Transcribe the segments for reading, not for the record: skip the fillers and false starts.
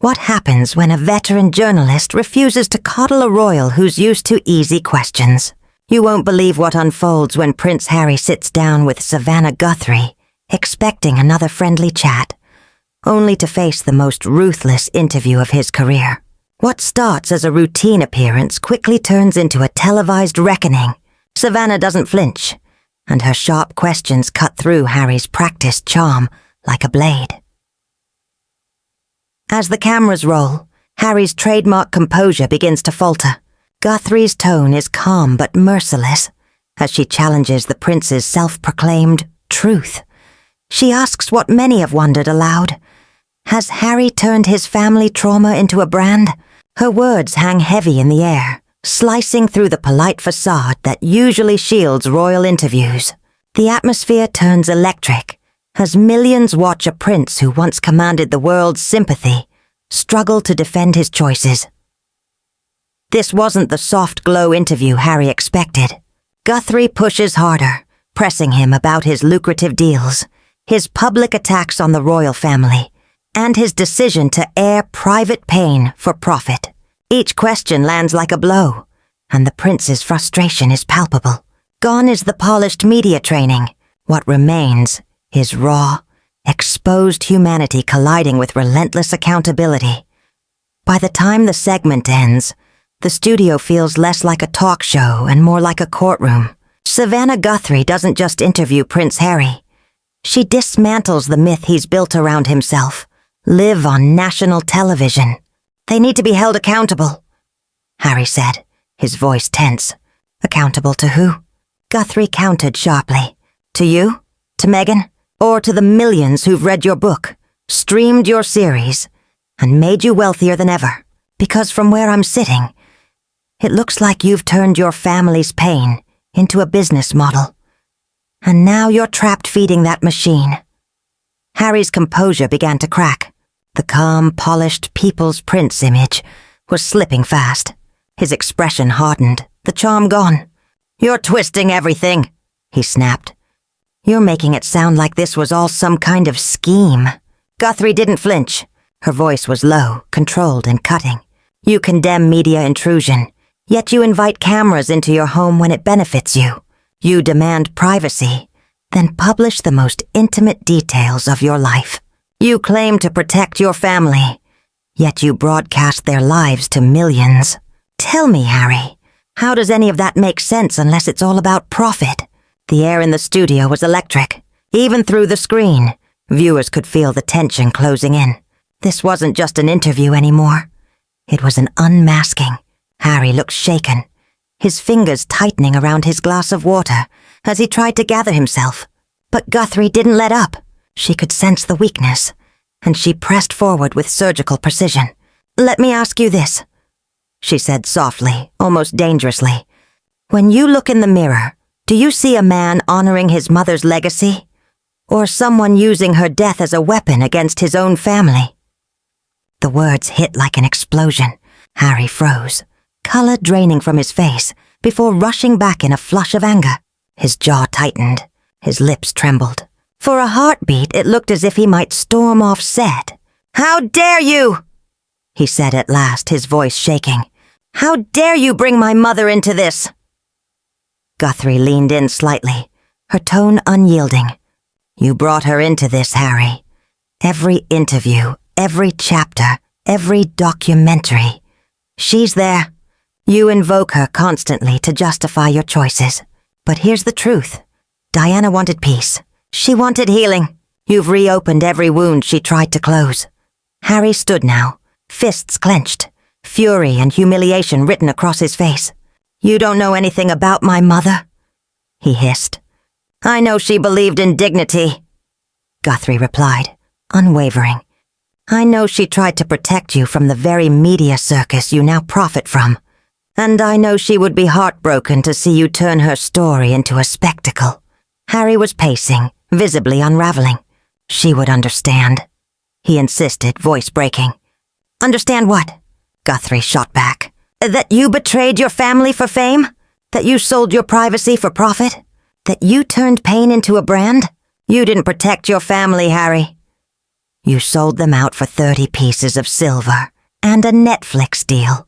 What happens when a veteran journalist refuses to coddle a royal who's used to easy questions? You won't believe what unfolds when Prince Harry sits down with Savannah Guthrie, expecting another friendly chat, only to face the most ruthless interview of his career. What starts as a routine appearance quickly turns into a televised reckoning. Savannah doesn't flinch, and her sharp questions cut through Harry's practiced charm like a blade. As the cameras roll, Harry's trademark composure begins to falter. Guthrie's tone is calm but merciless as she challenges the prince's self-proclaimed truth. She asks what many have wondered aloud. Has Harry turned his family trauma into a brand? Her words hang heavy in the air, slicing through the polite facade that usually shields royal interviews. The atmosphere turns electric as millions watch a prince who once commanded the world's sympathy struggle to defend his choices. This wasn't the soft glow interview Harry expected. Guthrie pushes harder, pressing him about his lucrative deals, his public attacks on the royal family, and his decision to air private pain for profit. Each question lands like a blow, and the prince's frustration is palpable. Gone is the polished media training. What remains is raw, exposed humanity colliding with relentless accountability. By the time the segment ends, the studio feels less like a talk show and more like a courtroom. Savannah Guthrie doesn't just interview Prince Harry. She dismantles the myth he's built around himself. Live on national television. They need to be held accountable, Harry said, his voice tense. Accountable to who? Guthrie countered sharply. To you? To Meghan? Or to the millions who've read your book, streamed your series, and made you wealthier than ever? Because from where I'm sitting, it looks like you've turned your family's pain into a business model. And now you're trapped feeding that machine. Harry's composure began to crack. The calm, polished People's Prince image was slipping fast. His expression hardened, the charm gone. You're twisting everything, he snapped. You're making it sound like this was all some kind of scheme. Guthrie didn't flinch. Her voice was low, controlled, and cutting. You condemn media intrusion, yet you invite cameras into your home when it benefits you. You demand privacy, then publish the most intimate details of your life. You claim to protect your family, yet you broadcast their lives to millions. Tell me, Harry, how does any of that make sense unless it's all about profit? The air in the studio was electric. Even through the screen, viewers could feel the tension closing in. This wasn't just an interview anymore. It was an unmasking. Harry looked shaken, his fingers tightening around his glass of water as he tried to gather himself. But Guthrie didn't let up. She could sense the weakness, and she pressed forward with surgical precision. Let me ask you this, she said softly, almost dangerously. When you look in the mirror, do you see a man honoring his mother's legacy, or someone using her death as a weapon against his own family? The words hit like an explosion. Harry froze, color draining from his face before rushing back in a flush of anger. His jaw tightened, his lips trembled. For a heartbeat, it looked as if he might storm off set. How dare you? He said at last, his voice shaking. How dare you bring my mother into this? Guthrie leaned in slightly, her tone unyielding. You brought her into this, Harry. Every interview, every chapter, every documentary. She's there. You invoke her constantly to justify your choices. But here's the truth. Diana wanted peace. She wanted healing. You've reopened every wound she tried to close. Harry stood now, fists clenched, fury and humiliation written across his face. You don't know anything about my mother, he hissed. I know she believed in dignity, Guthrie replied, unwavering. I know she tried to protect you from the very media circus you now profit from. And I know she would be heartbroken to see you turn her story into a spectacle. Harry was pacing, visibly unraveling. She would understand, he insisted, voice breaking. Understand what? Guthrie shot back. That you betrayed your family for fame? That you sold your privacy for profit? That you turned pain into a brand? You didn't protect your family, Harry. You sold them out for 30 pieces of silver and a Netflix deal.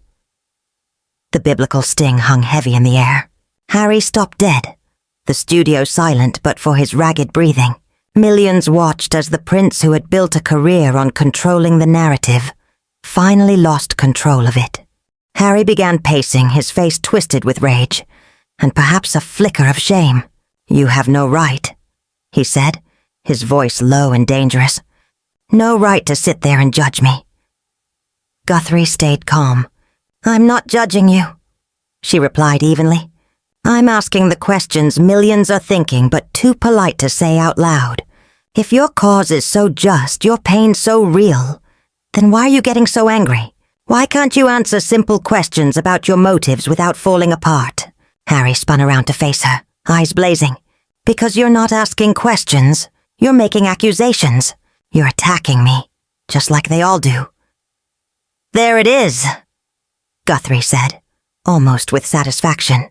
The biblical sting hung heavy in the air. Harry stopped dead, the studio silent but for his ragged breathing. Millions watched as the prince who had built a career on controlling the narrative finally lost control of it. Harry began pacing, his face twisted with rage, and perhaps a flicker of shame. "You have no right," he said, his voice low and dangerous. "No right to sit there and judge me." Guthrie stayed calm. "I'm not judging you," she replied evenly. "I'm asking the questions millions are thinking but too polite to say out loud. If your cause is so just, your pain so real, then why are you getting so angry? Why can't you answer simple questions about your motives without falling apart?" Harry spun around to face her, eyes blazing. "Because you're not asking questions. You're making accusations. You're attacking me, just like they all do." "There it is," Guthrie said, almost with satisfaction.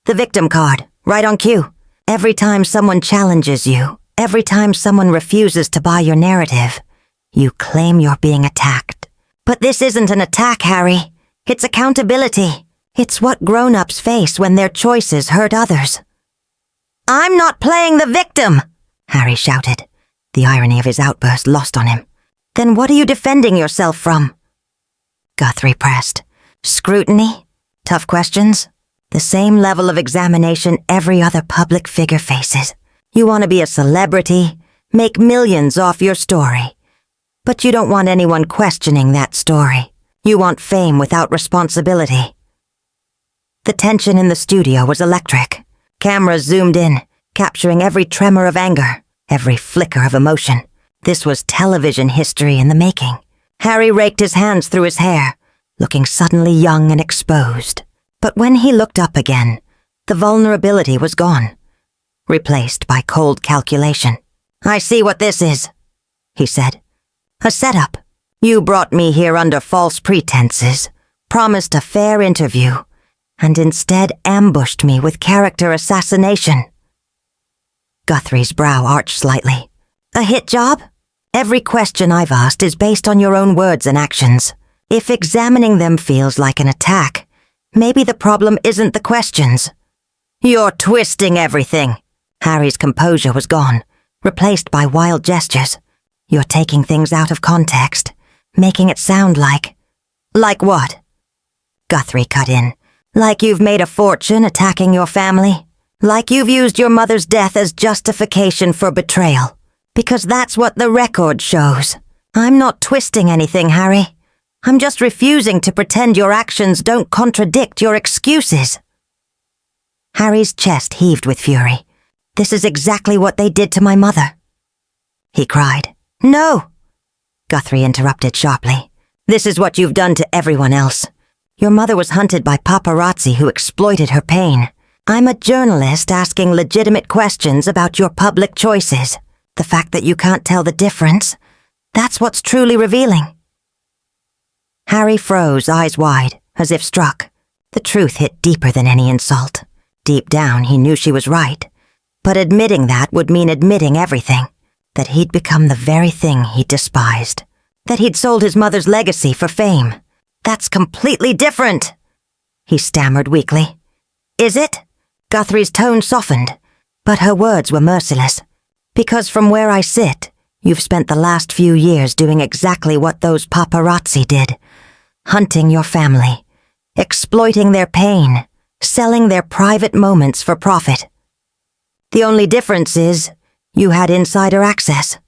"The victim card, right on cue. Every time someone challenges you, every time someone refuses to buy your narrative, you claim you're being attacked. But this isn't an attack, Harry. It's accountability. It's what grown-ups face when their choices hurt others." "I'm not playing the victim!" Harry shouted, the irony of his outburst lost on him. "Then what are you defending yourself from?" Guthrie pressed. "Scrutiny? Tough questions? The same level of examination every other public figure faces. You want to be a celebrity, make millions off your story. But you don't want anyone questioning that story. You want fame without responsibility." The tension in the studio was electric. Cameras zoomed in, capturing every tremor of anger, every flicker of emotion. This was television history in the making. Harry raked his hands through his hair, looking suddenly young and exposed. But when he looked up again, the vulnerability was gone, replaced by cold calculation. "I see what this is," he said. "A setup. You brought me here under false pretenses, promised a fair interview, and instead ambushed me with character assassination." Guthrie's brow arched slightly. "A hit job? Every question I've asked is based on your own words and actions. If examining them feels like an attack, maybe the problem isn't the questions." "You're twisting everything." Harry's composure was gone, replaced by wild gestures. "You're taking things out of context, making it sound like..." "Like what?" Guthrie cut in. "Like you've made a fortune attacking your family? Like you've used your mother's death as justification for betrayal? Because that's what the record shows. I'm not twisting anything, Harry. I'm just refusing to pretend your actions don't contradict your excuses." Harry's chest heaved with fury. "This is exactly what they did to my mother," he cried. "No," Guthrie interrupted sharply. "This is what you've done to everyone else. Your mother was hunted by paparazzi who exploited her pain. I'm a journalist asking legitimate questions about your public choices. The fact that you can't tell the difference, that's what's truly revealing." Harry froze, eyes wide, as if struck. The truth hit deeper than any insult. Deep down, he knew she was right. But admitting that would mean admitting everything. That he'd become the very thing he despised. That he'd sold his mother's legacy for fame. "That's completely different," he stammered weakly. "Is it?" Guthrie's tone softened, but her words were merciless. "Because from where I sit, you've spent the last few years doing exactly what those paparazzi did. Hunting your family, exploiting their pain, selling their private moments for profit. The only difference is, you had insider access."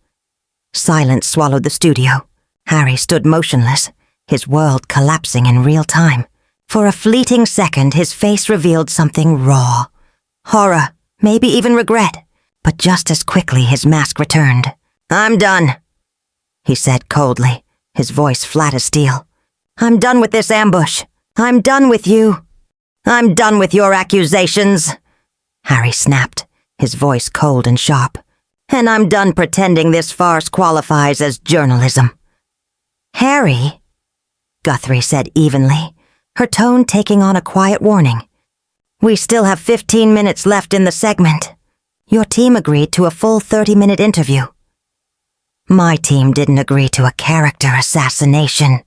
Silence swallowed the studio. Harry stood motionless, his world collapsing in real time. For a fleeting second, his face revealed something raw. Horror, maybe even regret. But just as quickly, his mask returned. "I'm done," he said coldly, his voice flat as steel. "I'm done with this ambush. I'm done with you. I'm done with your accusations," Harry snapped, his voice cold and sharp. "And I'm done pretending this farce qualifies as journalism." "Harry," Guthrie said evenly, her tone taking on a quiet warning. "We still have 15 minutes left in the segment. Your team agreed to a full 30-minute interview." My team didn't agree to a character assassination.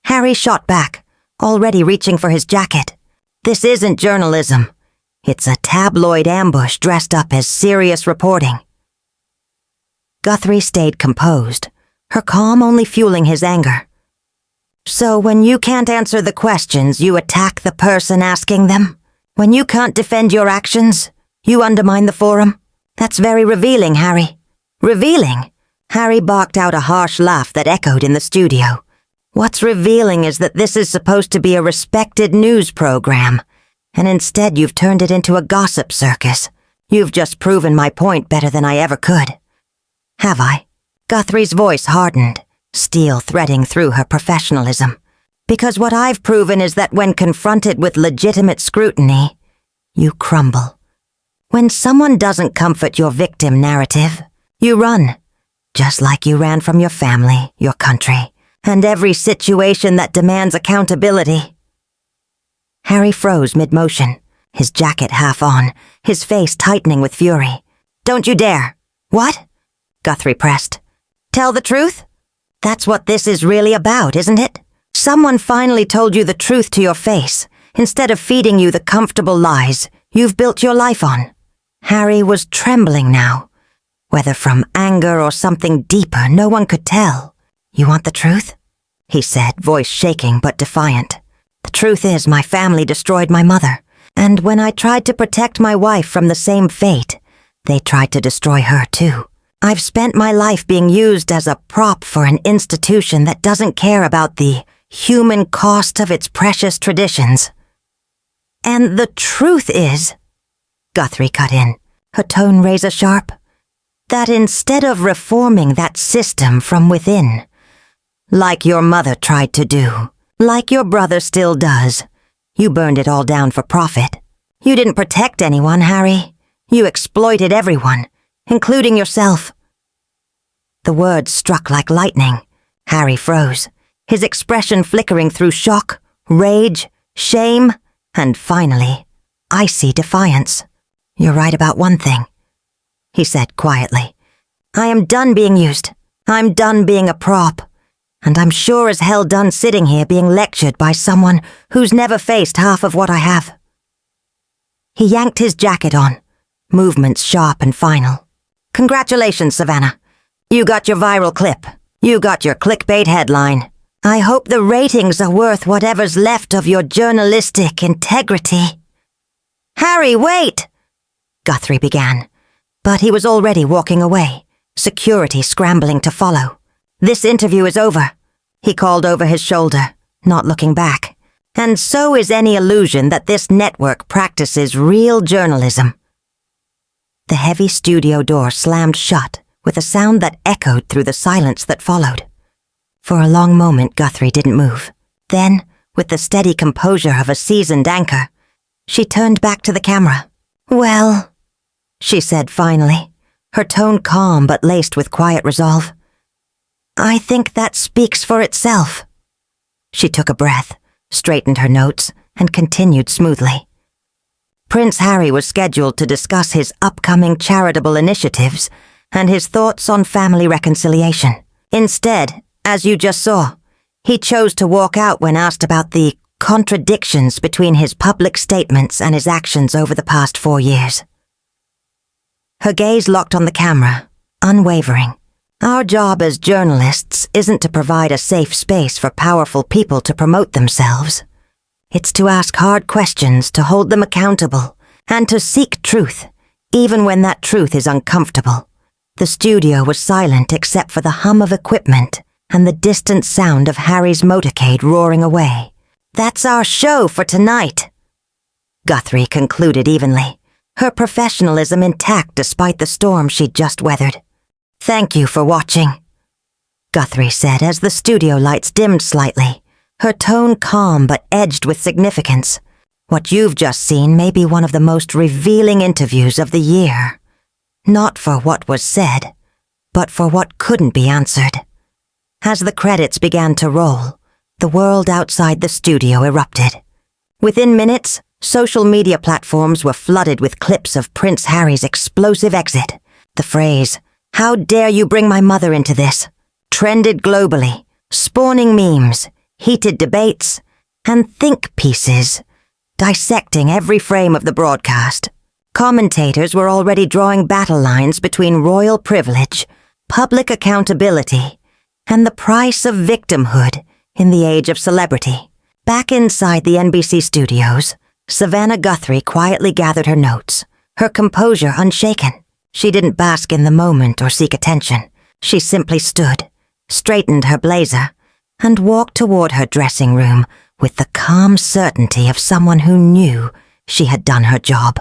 Harry shot back, already reaching for his jacket. This isn't journalism. It's a tabloid ambush dressed up as serious reporting. Guthrie stayed composed, her calm only fueling his anger. So when you can't answer the questions, you attack the person asking them? When you can't defend your actions, you undermine the forum? That's very revealing, Harry. Revealing? Harry barked out a harsh laugh that echoed in the studio. What's revealing is that this is supposed to be a respected news program, and instead you've turned it into a gossip circus. You've just proven my point better than I ever could. Have I? Guthrie's voice hardened, steel threading through her professionalism. Because what I've proven is that when confronted with legitimate scrutiny, you crumble. When someone doesn't comfort your victim narrative, you run. Just like you ran from your family, your country, and every situation that demands accountability. Harry froze mid-motion, his jacket half on, his face tightening with fury. Don't you dare! What? Guthrie pressed. Tell the truth? That's what this is really about, isn't it? Someone finally told you the truth to your face, instead of feeding you the comfortable lies you've built your life on. Harry was trembling now. Whether from anger or something deeper, no one could tell. You want the truth? He said, voice shaking but defiant. The truth is my family destroyed my mother, and when I tried to protect my wife from the same fate, they tried to destroy her too. I've spent my life being used as a prop for an institution that doesn't care about the human cost of its precious traditions. And the truth is, Guthrie cut in, her tone razor sharp, that instead of reforming that system from within, like your mother tried to do, like your brother still does, you burned it all down for profit. You didn't protect anyone, Harry. You exploited everyone, including yourself. The words struck like lightning. Harry froze, his expression flickering through shock, rage, shame, and finally, icy defiance. You're right about one thing, he said quietly. I am done being used. I'm done being a prop. And I'm sure as hell done sitting here being lectured by someone who's never faced half of what I have. He yanked his jacket on, movements sharp and final. Congratulations, Savannah. You got your viral clip. You got your clickbait headline. I hope the ratings are worth whatever's left of your journalistic integrity. Harry, wait! Guthrie began, but he was already walking away, security scrambling to follow. This interview is over, he called over his shoulder, not looking back. And so is any illusion that this network practices real journalism. The heavy studio door slammed shut with a sound that echoed through the silence that followed. For a long moment, Guthrie didn't move. Then, with the steady composure of a seasoned anchor, she turned back to the camera. Well, she said finally, her tone calm but laced with quiet resolve. I think that speaks for itself. She took a breath, straightened her notes, and continued smoothly. Prince Harry was scheduled to discuss his upcoming charitable initiatives and his thoughts on family reconciliation. Instead, as you just saw, he chose to walk out when asked about the contradictions between his public statements and his actions over the past 4 years. Her gaze locked on the camera, unwavering. Our job as journalists isn't to provide a safe space for powerful people to promote themselves. It's to ask hard questions, to hold them accountable, and to seek truth, even when that truth is uncomfortable. The studio was silent except for the hum of equipment and the distant sound of Harry's motorcade roaring away. That's our show for tonight, Guthrie concluded evenly, her professionalism intact despite the storm she'd just weathered. Thank you for watching, Guthrie said as the studio lights dimmed slightly, her tone calm but edged with significance. What you've just seen may be one of the most revealing interviews of the year. Not for what was said, but for what couldn't be answered. As the credits began to roll, the world outside the studio erupted. Within minutes, social media platforms were flooded with clips of Prince Harry's explosive exit. The phrase, How dare you bring my mother into this? Trended globally, spawning memes, heated debates, and think pieces, dissecting every frame of the broadcast. Commentators were already drawing battle lines between royal privilege, public accountability, and the price of victimhood in the age of celebrity. Back inside the NBC studios, Savannah Guthrie quietly gathered her notes, her composure unshaken. She didn't bask in the moment or seek attention. She simply stood, straightened her blazer, and walked toward her dressing room with the calm certainty of someone who knew she had done her job,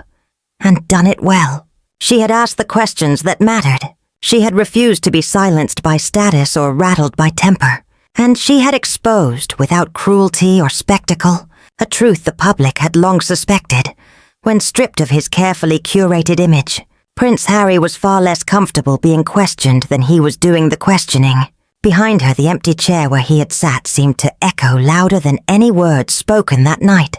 and done it well. She had asked the questions that mattered. She had refused to be silenced by status or rattled by temper. And she had exposed, without cruelty or spectacle, a truth the public had long suspected. When stripped of his carefully curated image, Prince Harry was far less comfortable being questioned than he was doing the questioning. Behind her, the empty chair where he had sat seemed to echo louder than any words spoken that night.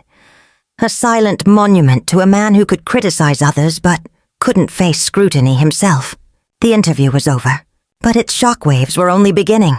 A silent monument to a man who could criticize others but couldn't face scrutiny himself. The interview was over, but its shockwaves were only beginning.